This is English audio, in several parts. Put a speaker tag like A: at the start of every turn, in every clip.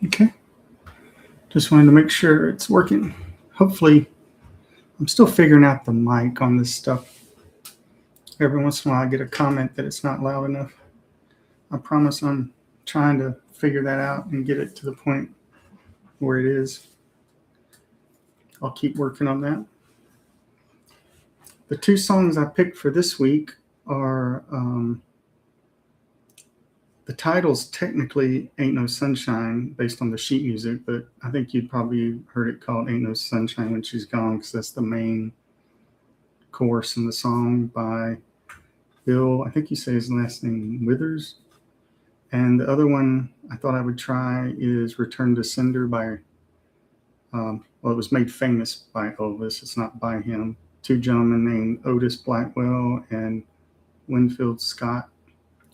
A: Okay. Just wanted to make sure it's working. Hopefully, I'm still figuring out the mic on this stuff. Every once in a while, I get a comment that it's not loud enough. I promise I'm trying to figure that out and get it to the point where it is. I'll keep working on that. The two songs I picked for this week are the title's technically Ain't No Sunshine based on the sheet music, but I think you'd probably heard it called Ain't No Sunshine When She's Gone because that's the main chorus in the song by Bill, I think you say his last name, Withers. And the other one I thought I would try is Return to Sender by, well, it was made famous by Elvis. It's not by him. Two gentlemen named Otis Blackwell and Winfield Scott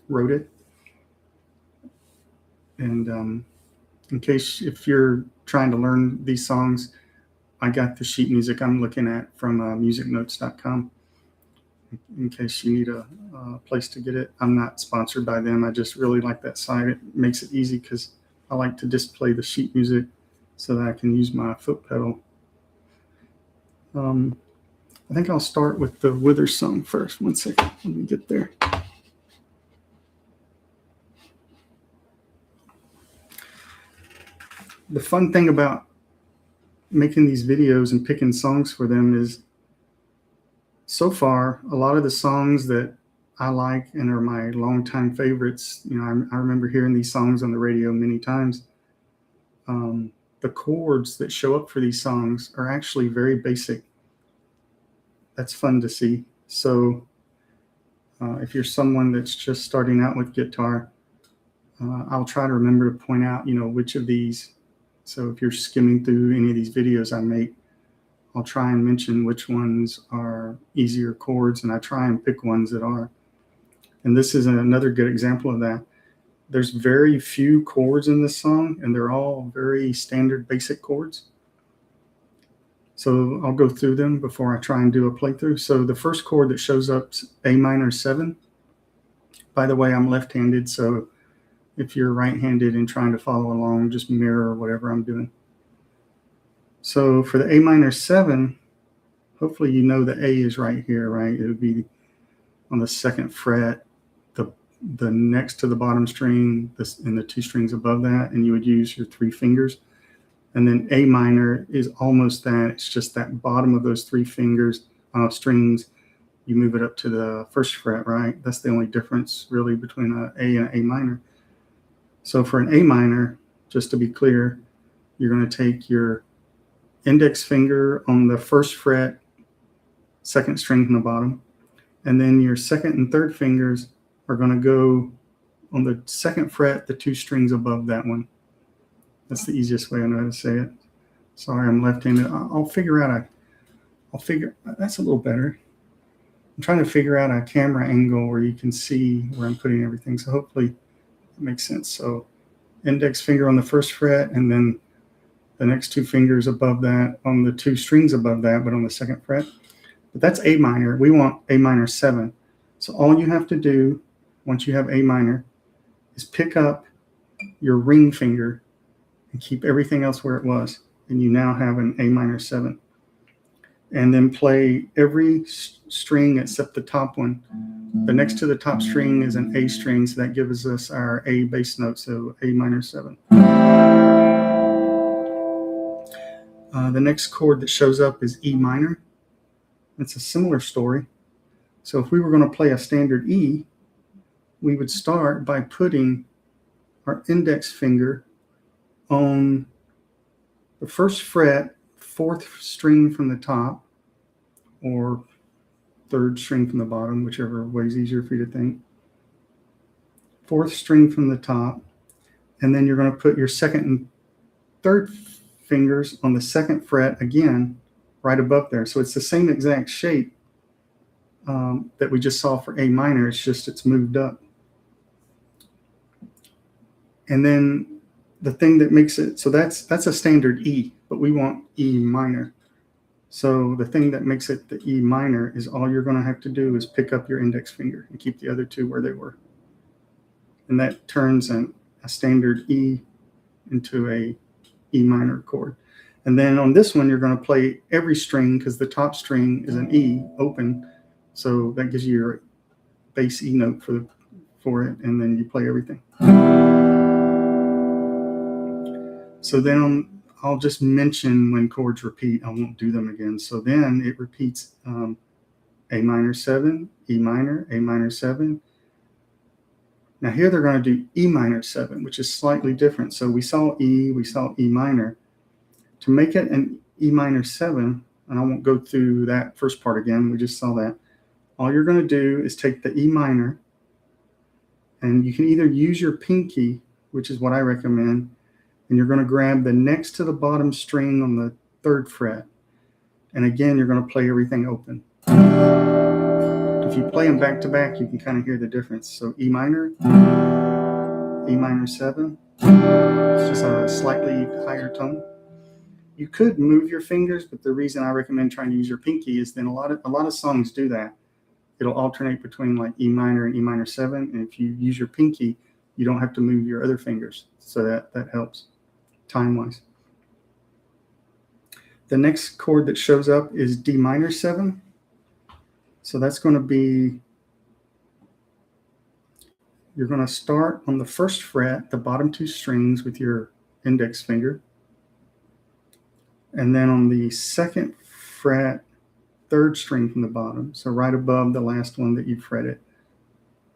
A: wrote it. And in case if you're trying to learn these songs, I got the sheet music I'm looking at from musicnotes.com. In case you need a place to get it. I'm not sponsored by them. I just really like that site. It makes it easy because I like to display the sheet music so that I can use my foot pedal. I think I'll start with the Withers song first. One second. Let me get there. The fun thing about making these videos and picking songs for them is so far, a lot of the songs that I like and are my longtime favorites, you know, I remember hearing these songs on the radio many times. The chords that show up for these songs are actually very basic. That's fun to see. So if you're someone that's just starting out with guitar, I'll try to remember to point out, you know, which of these. So if you're skimming through any of these videos I make, I'll try and mention which ones are easier chords, and I try and pick ones that are. And this is another good example of that. There's very few chords in this song, and they're all very standard basic chords. So I'll go through them before I try and do a playthrough. So the first chord that shows up is A minor 7. By the way, I'm left-handed, so if you're right-handed and trying to follow along, just mirror whatever I'm doing. So for the A minor 7, hopefully you know the A is right here, right? It would be on the second fret, the next to the bottom string, and the two strings above that, and you would use your 3 fingers. And then A minor is almost that. It's just that bottom of those 3 fingers strings. You move it up to the first fret, right? That's the only difference really between an A and an A minor. So for an A minor, just to be clear, you're going to take your index finger on the first fret, second string from the bottom, and then your second and third fingers are going to go on the second fret, the 2 strings above that one. That's the easiest way I know how to say it. Sorry, I'm left-handed. I'll figure out that's a little better. I'm trying to figure out a camera angle where you can see where I'm putting everything. So hopefully it makes sense. So index finger on the first fret, and then the next 2 fingers above that on the 2 strings above that, but on the second fret. But that's A minor. We want A minor 7. So all you have to do once you have A minor is pick up your ring finger and keep everything else where it was. And you now have an A minor 7. And then play every string except the top one. The next to the top string is an A string, so that gives us our A bass note, so A minor 7. The next chord that shows up is E minor. It's a similar story. So if we were going to play a standard E, we would start by putting our index finger on the first fret, 4th string from the top, or 3rd string from the bottom, whichever way is easier for you to think. 4th string from the top, and then you're going to put your second and third fingers on the second fret again, right above there. So it's the same exact shape that we just saw for A minor. It's just it's moved up. And then the thing that makes it, so that's a standard E, but we want E minor. So the thing that makes it the E minor is all you're going to have to do is pick up your index finger and keep the other 2 where they were. And that turns a standard E into a E minor chord. And then on this one, you're going to play every string because the top string is an E open. So that gives you your bass E note for it, and then you play everything. So then I'll just mention when chords repeat. I won't do them again. So then it repeats A minor 7, E minor, A minor 7. Now here they're going to do E minor 7, which is slightly different. So we saw E minor. To make it an E minor 7, and I won't go through that first part again, we just saw that. All you're going to do is take the E minor, and you can either use your pinky, which is what I recommend, and you're going to grab the next to the bottom string on the 3rd fret. And again, you're going to play everything open. If you play them back to back, you can kind of hear the difference. So E minor 7, it's just a slightly higher tone. You could move your fingers, but the reason I recommend trying to use your pinky is then a lot of songs do that. It'll alternate between like E minor and E minor 7, and if you use your pinky, you don't have to move your other fingers, so that helps time-wise. The next chord that shows up is D minor 7. So that's going to be, you're going to start on the 1st fret, the bottom 2 strings with your index finger. And then on the 2nd fret, 3rd string from the bottom. So right above the last one that you fretted.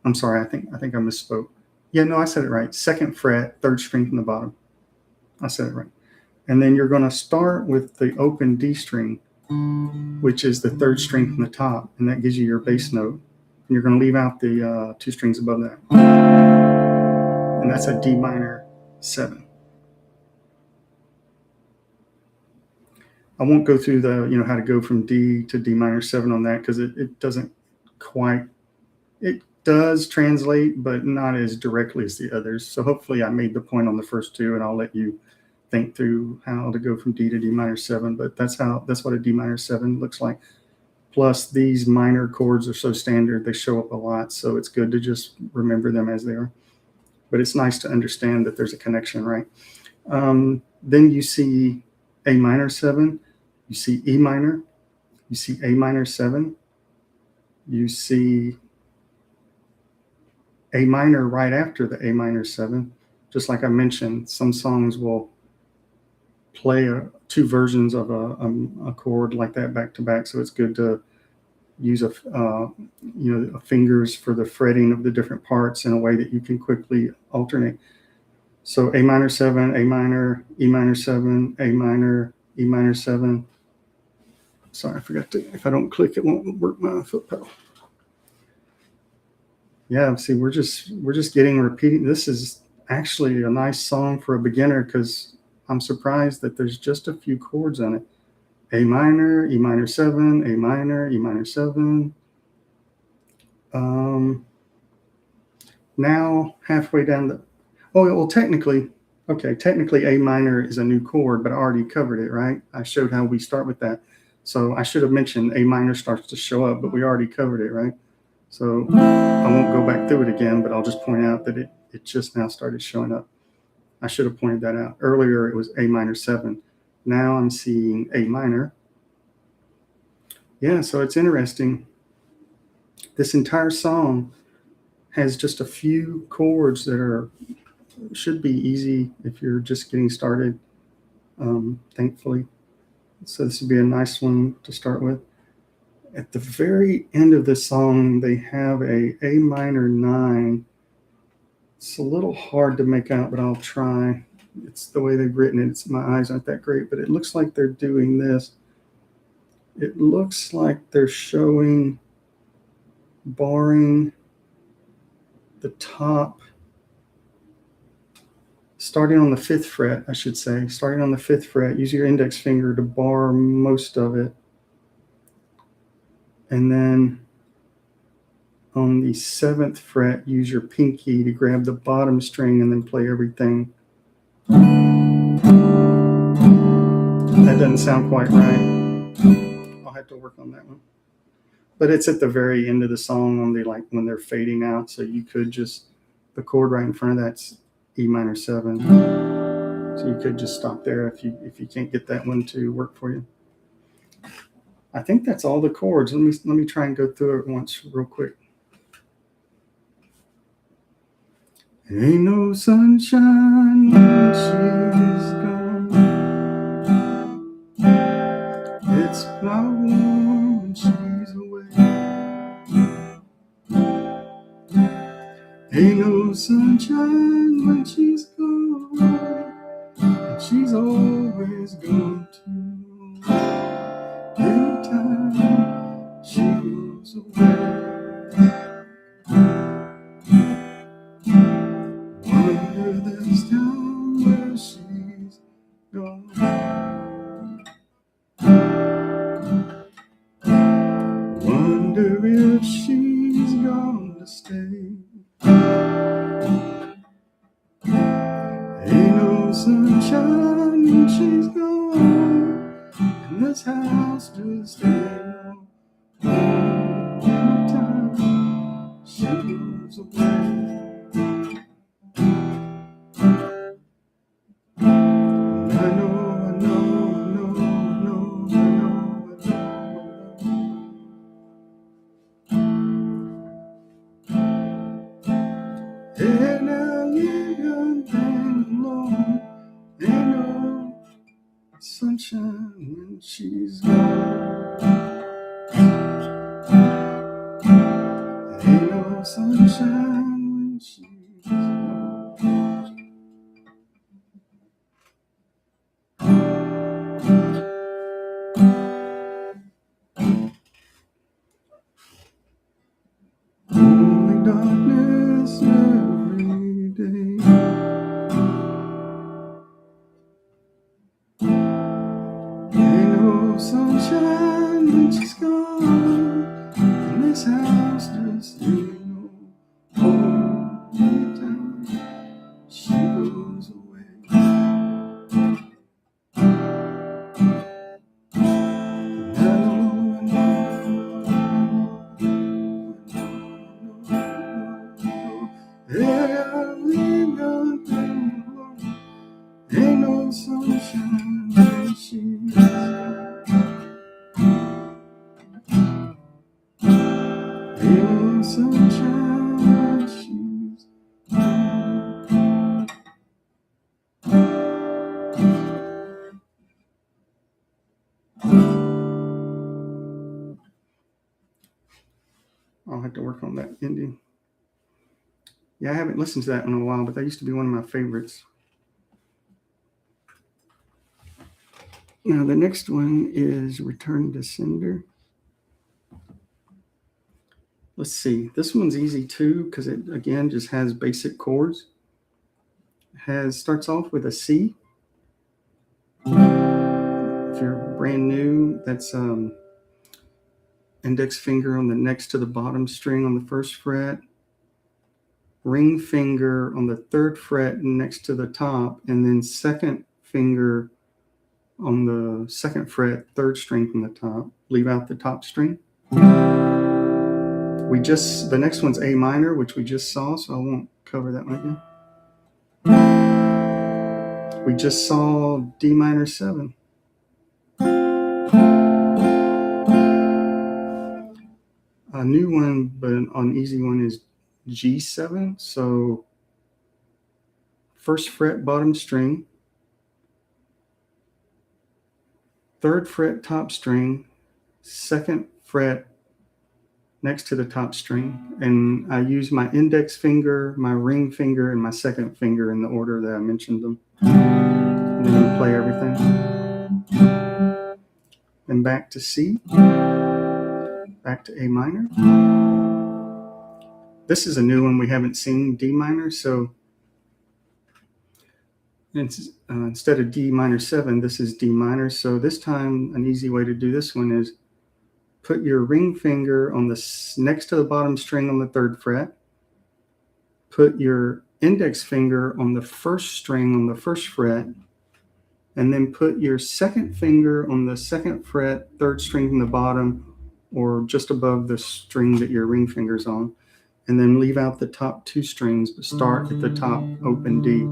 A: I'm sorry, I think I misspoke. Yeah, no, I said it right. 2nd fret, 3rd string from the bottom. I said it right. And then you're going to start with the open D string, which is the 3rd string from the top, and that gives you your bass note. And you're going to leave out the 2 strings above that. And that's a D minor 7. I won't go through the, how to go from D to D minor 7 on that, because it doesn't quite, it does translate, but not as directly as the others. So hopefully I made the point on the first 2, and I'll let you think through how to go from D to D minor 7, but that's what a D minor 7 looks like. Plus these minor chords are so standard, they show up a lot, so it's good to just remember them as they are. But it's nice to understand that there's a connection, right? Then you see A minor 7, you see E minor, you see A minor 7, you see A minor right after the A minor 7. Just like I mentioned, some songs will play 2 versions of a chord like that back to back, so it's good to use fingers for the fretting of the different parts in a way that you can quickly alternate. So A minor 7, A minor, E minor 7, A minor, E minor 7. Sorry, I forgot to, if I don't click, it won't work my foot pedal. Yeah, see, we're just getting repeating. This is actually a nice song for a beginner, because I'm surprised that there's just a few chords on it. A minor, E minor 7, A minor, E minor 7. Now halfway down technically A minor is a new chord, but I already covered it, right? I showed how we start with that. So I should have mentioned A minor starts to show up, but we already covered it, right? So I won't go back through it again, but I'll just point out that it just now started showing up. I should have pointed that out. Earlier it was A minor 7. Now I'm seeing A minor. Yeah, so it's interesting. This entire song has just a few chords that should be easy if you're just getting started, thankfully. So this would be a nice one to start with. At the very end of the song, they have a minor 9. It's a little hard to make out, but I'll try. It's the way they've written it. My eyes aren't that great, but it looks like they're doing this. It looks like they're barring the top, starting on the 5th fret, I should say. Starting on the 5th fret, use your index finger to bar most of it. And then on the 7th fret, use your pinky to grab the bottom string and then play everything. That doesn't sound quite right. I'll have to work on that one. But it's at the very end of the song when they're fading out, so you could just, the chord right in front of that's E minor 7. So you could just stop there if you can't get that one to work for you. I think that's all the chords. Let me try and go through it once real quick. Ain't no sunshine when she's gone. It's not warm when she's away. Ain't no sunshine when she's gone. And she's always gone too. Every time she goes away. Wonder this time where she's gone. Wonder if she's gone to stay. Ain't no sunshine when she's gone, and this house just ain't no home. Every time she goes away. Sunshine when she's gone. Ain't no sunshine when she's gone. Only darkness every day. Sunshine when she's gone, and this house just ain't no home. Every time she goes away. Ain't no sunshine when she's gone. Sunshine, she's gone. I'll have to work on that ending. Yeah, I haven't listened to that in a while, but that used to be one of my favorites. Now, the next one is Return to Sender. Let's see. This one's easy too because it, again, just has basic chords. Starts off with a C. If you're brand new, that's index finger on the next to the bottom string on the first fret, ring finger on the third fret next to the top, and then second finger on the second fret, third string from the top. Leave out the top string. The next one's A minor, which we just saw, so I won't cover that one again. We just saw D minor 7. A new one, but an easy one, is G7. So first fret bottom string, third fret top string, second fret next to the top string, and I use my index finger, my ring finger, and my second finger in the order that I mentioned them. And then we play everything. Then back to C, back to A minor. This is a new one we haven't seen, D minor, so instead of D minor 7, this is D minor. So this time, an easy way to do this one is put your ring finger on the next to the bottom string on the third fret. Put your index finger on the first string on the first fret, and then put your second finger on the second fret, third string from the bottom, or just above the string that your ring finger's on, and then leave out the top two strings, but start at the top open D.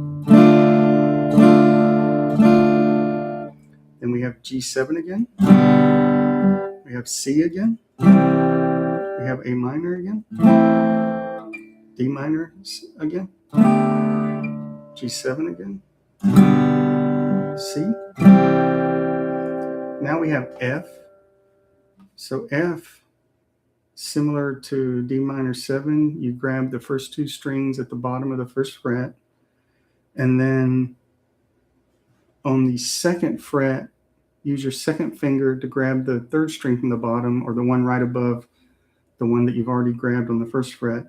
A: Then we have G7 again. We have C again. We have A minor again. D minor again. G7 again. C. Now we have F. So F, similar to D minor 7, you grab the first two strings at the bottom of the first fret, and then on the second fret, use your second finger to grab the third string from the bottom, or the one right above the one that you've already grabbed on the first fret,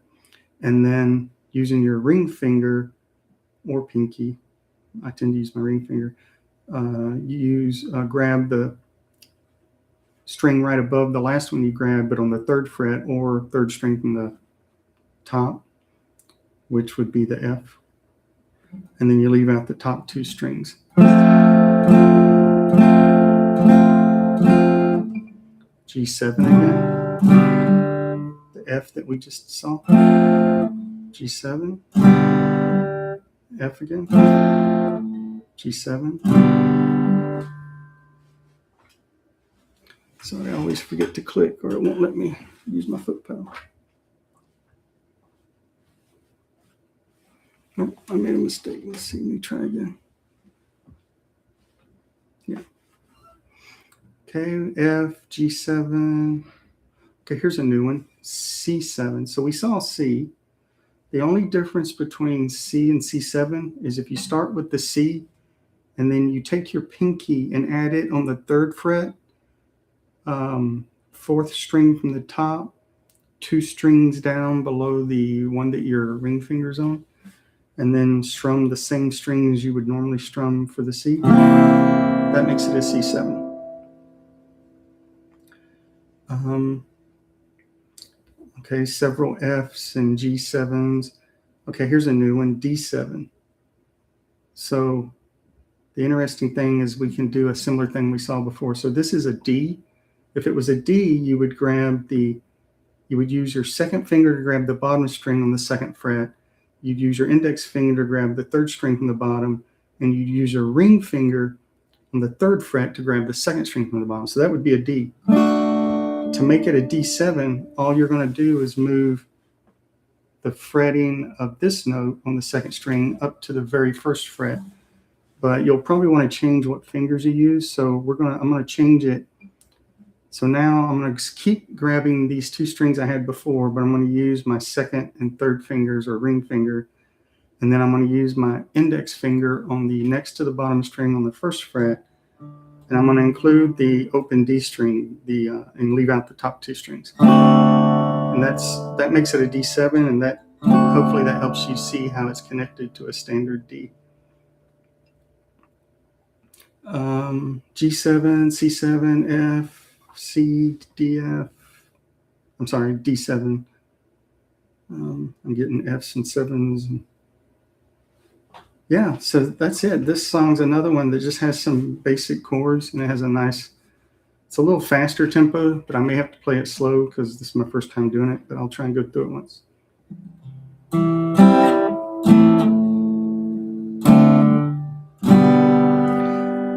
A: and then using your ring finger or pinky, I tend to use my ring finger, grab the string right above the last one you grabbed, but on the third fret or third string from the top, which would be the F. And then you leave out the top two strings. G7 again. The F that we just saw. G7. F again. G7. Sorry, I always forget to click or it won't let me use my foot pedal. Oh, I made a mistake. Let's see. Let me try again. Yeah. Okay, F, G7. Okay, here's a new one. C7. So we saw C. The only difference between C and C7 is if you start with the C and then you take your pinky and add it on the third fret, fourth string from the top, two strings down below the one that your ring finger's on, and then strum the same strings you would normally strum for the C. That makes it a C7. Okay, several Fs and G7s. Okay, here's a new one, D7. So the interesting thing is we can do a similar thing we saw before. So this is a D. If it was a D, you would use your second finger to grab the bottom string on the second fret. You'd use your index finger to grab the third string from the bottom, and you'd use your ring finger on the third fret to grab the second string from the bottom. So that would be a D. To make it a D7, all you're going to do is move the fretting of this note on the second string up to the very first fret. But you'll probably want to change what fingers you use. So I'm going to change it. So now I'm going to keep grabbing these two strings I had before, but I'm going to use my second and third fingers or ring finger. And then I'm going to use my index finger on the next to the bottom string on the first fret. And I'm going to include the open D string, and leave out the top two strings. And that makes it a D7, and that hopefully that helps you see how it's connected to a standard D. G7, C7, F, C, D, F. I'm sorry, D7. I'm getting Fs and 7s. Yeah, so that's it. This song's another one that just has some basic chords, and it has it's a little faster tempo, but I may have to play it slow because this is my first time doing it, but I'll try and go through it once.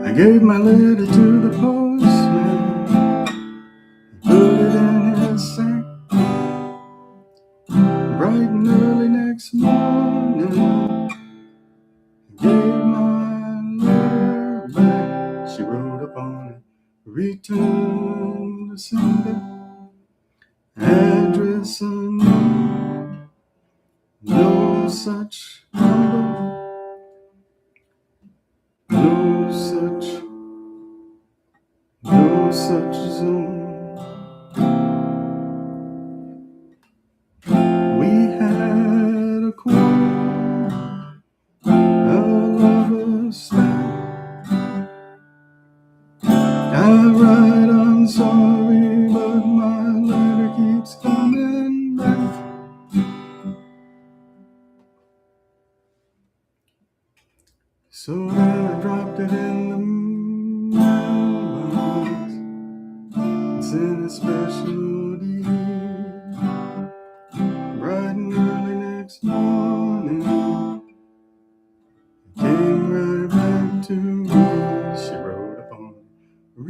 A: I gave my letter to the postman, put it in his sack. Bright and early next morning, gave my letter back. She wrote upon it, return to sender, address unknown, no such number, no such zone. We had a quarrel, a lover's stand. I write, I'm sorry, but my letter keeps coming back. So then I dropped it in the mailbox. It's in a special deed. Bright and early next morning, it came right back to me. She wrote upon it,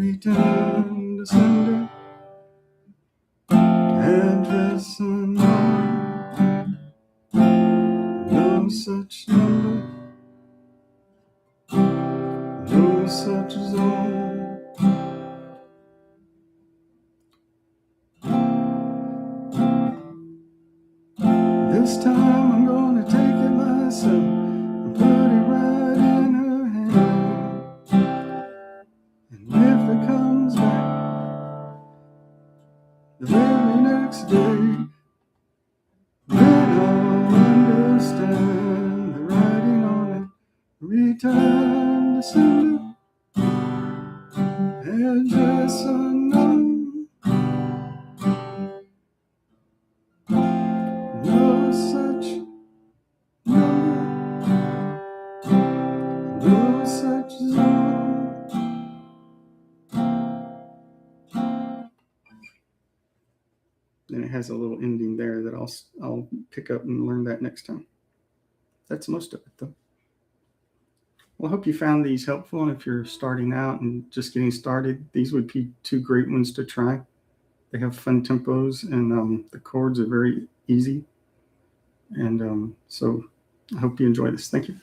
A: return to sender, address unknown, no such number, no such zone. This time I'm gonna take it myself and put it right in her hand. And if it comes back the very next day, then I'll understand the writing on it. Return to sender, address unknown, no such number, no such zone. Then it has a little ending there that I'll pick up and learn that next time. That's most of it, though. Well, I hope you found these helpful. And if you're starting out and just getting started, these would be two great ones to try. They have fun tempos, and the chords are very easy. And so I hope you enjoy this. Thank you.